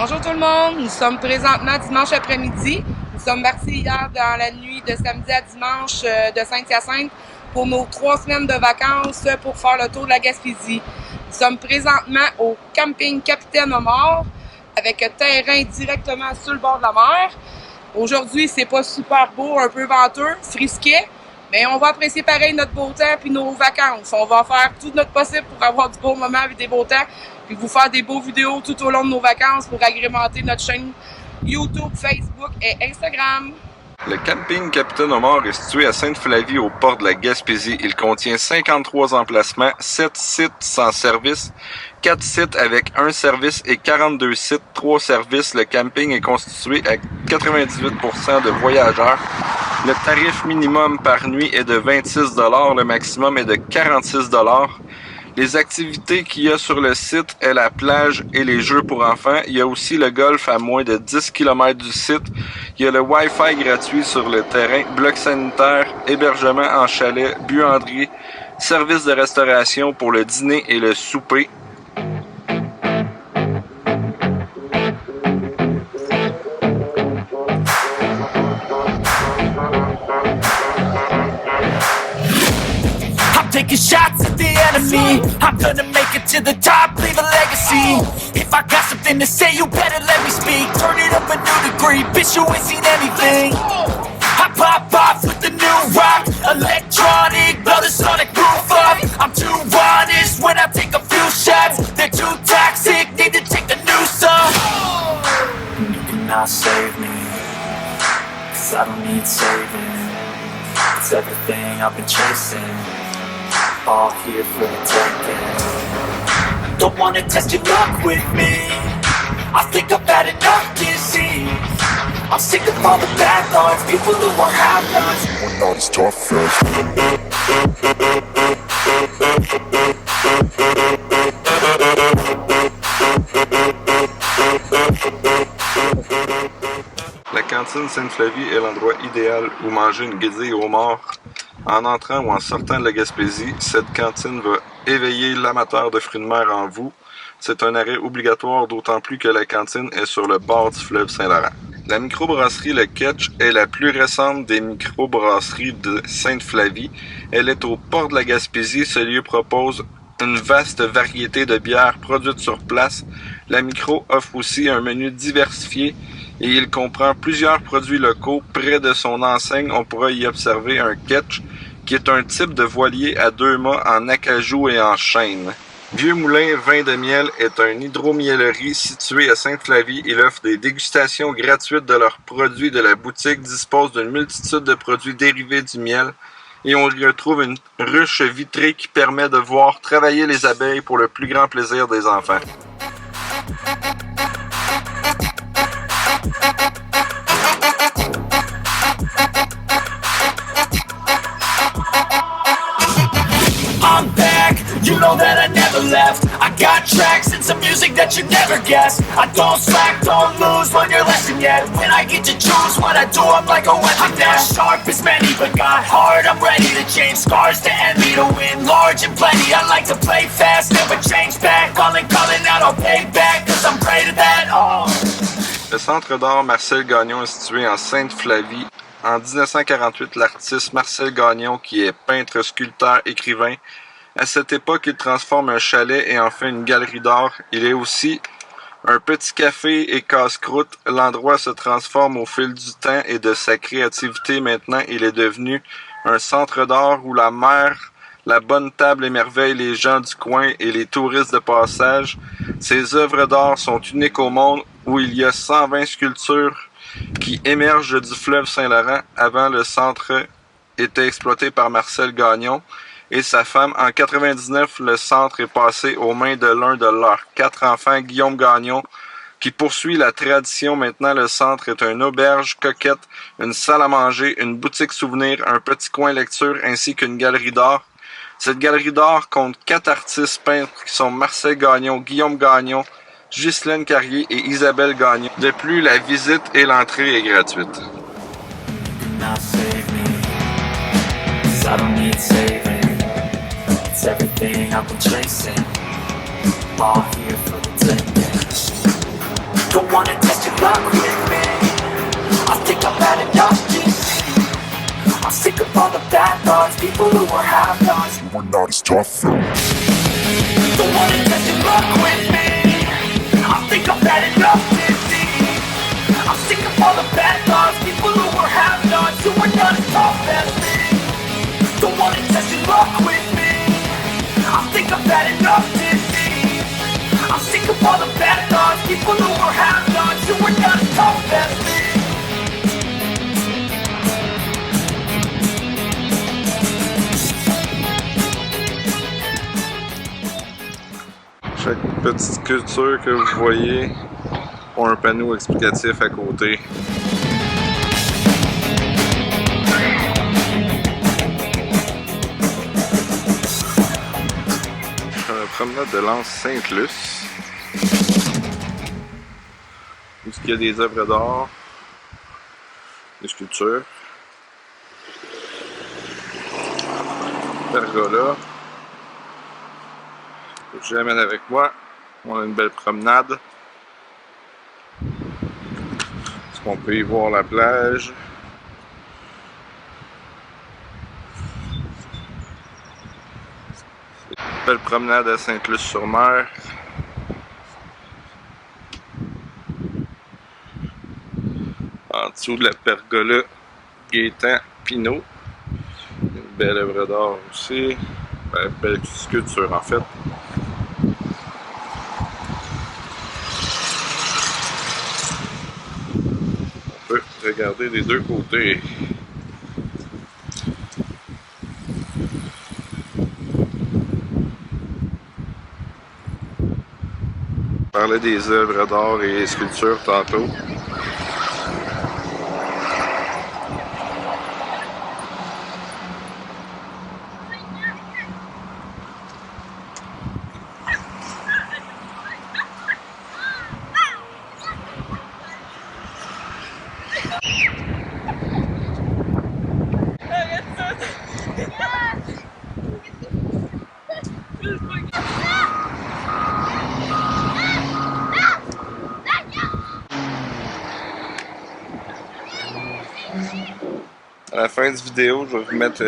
Bonjour tout le monde, nous sommes présentement dimanche après-midi. Nous sommes partis hier dans la nuit de samedi à dimanche de Saint-Hyacinthe pour nos 3 semaines de vacances pour faire le tour de la Gaspésie. Nous sommes présentement au camping Capitaine Omar avec un terrain directement sur le bord de la mer. Aujourd'hui, c'est pas super beau, un peu venteux, frisquet, mais on va apprécier pareil notre beau temps puis nos vacances. On va faire tout notre possible pour avoir du beau moment avec des beaux temps puis vous faire des beaux vidéos tout au long de nos vacances pour agrémenter notre chaîne YouTube, Facebook et Instagram. Le camping Capitaine Omar est situé à Sainte-Flavie, au port de la Gaspésie. Il contient 53 emplacements, 7 sites sans service, 4 sites avec un service et 42 sites, 3 services. Le camping est constitué à 98% de voyageurs. Le tarif minimum par nuit est de 26 $, le maximum est de 46 $. Les activités qu'il y a sur le site est la plage et les jeux pour enfants. Il y a aussi le golf à moins de 10 km du site. Il y a le Wi-Fi gratuit sur le terrain, bloc sanitaire, hébergement en chalet, buanderie, service de restauration pour le dîner et le souper. Taking shots at the enemy. I'm gonna make it to the top, leave a legacy. If I got something to say, you better let me speak. Turn it up a new degree, bitch, you ain't seen anything. I pop off with the new rock, electronic, blow the sonic roof up. I'm too honest when I take a few shots. They're too toxic, need to take the new song. You cannot save me, 'cause I don't need saving. It's everything I've been chasing, all here for the taking. Don't wanna test your luck with me, I think I've had enough disease. I'm sick of all the bad thoughts, people who won't have none. We're not as tough as La cantine Sainte-Flavie est l'endroit idéal où manger une guédille au homard. En entrant ou en sortant de la Gaspésie, cette cantine va éveiller l'amateur de fruits de mer en vous. C'est un arrêt obligatoire, d'autant plus que la cantine est sur le bord du fleuve Saint-Laurent. La microbrasserie Le Ketch est la plus récente des microbrasseries de Sainte-Flavie. Elle est au port de la Gaspésie. Ce lieu propose une vaste variété de bières produites sur place. La micro offre aussi un menu diversifié et il comprend plusieurs produits locaux. Près de son enseigne, on pourra y observer un ketch, qui est un type de voilier à 2 mâts en acajou et en chêne. Vieux Moulin Vin de Miel est un hydromiellerie situé à Sainte-Flavie. Il offre des dégustations gratuites de leurs produits. De la boutique dispose d'une multitude de produits dérivés du miel. Et on y retrouve une ruche vitrée qui permet de voir travailler les abeilles pour le plus grand plaisir des enfants. I'm back, you know that I never left. I got tracks and some music that you never guessed. I don't slack, don't lose, learn your lesson yet. When I get to choose what I do, I'm like a weapon. I'm not sharp as many, but got hard. I'm ready to change scars to envy, to win large and plenty. I like to play fast, never change back. Calling out, I'll pay back, 'cause I'm great at that. Oh. Le Centre d'art Marcel Gagnon est situé en Sainte-Flavie. En 1948, l'artiste Marcel Gagnon, qui est peintre, sculpteur, écrivain, à cette époque, il transforme un chalet et en fait une galerie d'art. Il est aussi un petit café et casse-croûte. L'endroit se transforme au fil du temps et de sa créativité. Maintenant, il est devenu un centre d'art où la mer, la bonne table émerveille les gens du coin et les touristes de passage. Ses œuvres d'art sont uniques au monde, où il y a 120 sculptures qui émergent du fleuve Saint-Laurent. Avant, le centre était exploité par Marcel Gagnon et sa femme. En 99, le centre est passé aux mains de l'un de leurs 4 enfants, Guillaume Gagnon, qui poursuit la tradition. Maintenant, le centre est une auberge coquette, une salle à manger, une boutique souvenir, un petit coin lecture ainsi qu'une galerie d'art. Cette galerie d'art compte 4 artistes peintres qui sont Marcel Gagnon, Guillaume Gagnon, Ghislaine Carrier et Isabelle Gagnon. De plus, la visite et l'entrée est gratuite. Everything I've been chasing, all here for the taking. Don't wanna test your luck with me. I think I've had enough deceit. I'm sick of all the bad thoughts, people who are half-nots, who are not as tough. Don't wanna test your luck with me. I think I've had enough deceit. I'm sick of all the bad thoughts, people who are half-nots, who are not as tough as me. Don't wanna test your luck with me. I think I've had enough deceit. I'm sick of all the bad thoughts, people who are half-nots, who are not as tough as me. Chaque petite sculpture que vous voyez a un panneau explicatif à côté. La promenade de l'Anse Sainte-Luce, où il y a des œuvres d'art, des sculptures, pergola. Je l'amène avec moi. On a une belle promenade. On peut y voir la plage. Une belle promenade à Sainte-Luce-sur-Mer. En dessous de la pergola Gaétan Pinault. Une belle œuvre d'art aussi. Une belle sculpture en fait. On peut regarder des deux côtés. On parlait des œuvres d'art et sculptures tantôt. À la fin de vidéo, je vais vous mettre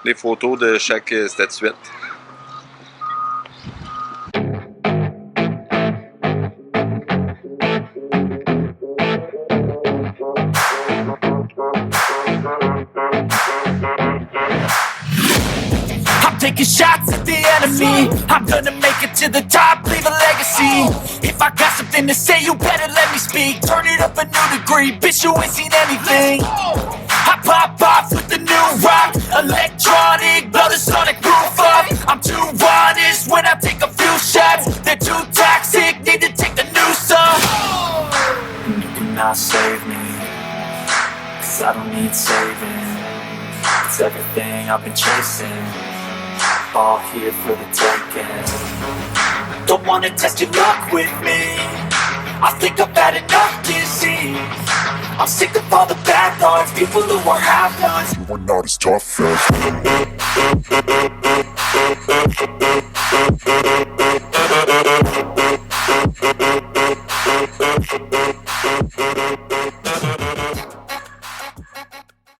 les photos de chaque statuette. Taking shots at the enemy. I'm gonna make it to the top, leave a legacy. If I got something to say, you better let me speak. Turn it up a new degree, bitch, you ain't seen anything. I pop off with the new rock, electronic, blow the sonic roof up. I'm too honest when I take a few shots. They're too toxic, need to take the new stuff. And you cannot save me, 'cause I don't need saving. It's everything I've been chasing, all here for the taking. Don't wanna test your luck with me. I think I've had enough disease. I'm sick of all the bad thoughts, people who are half-nots, who are not as tough as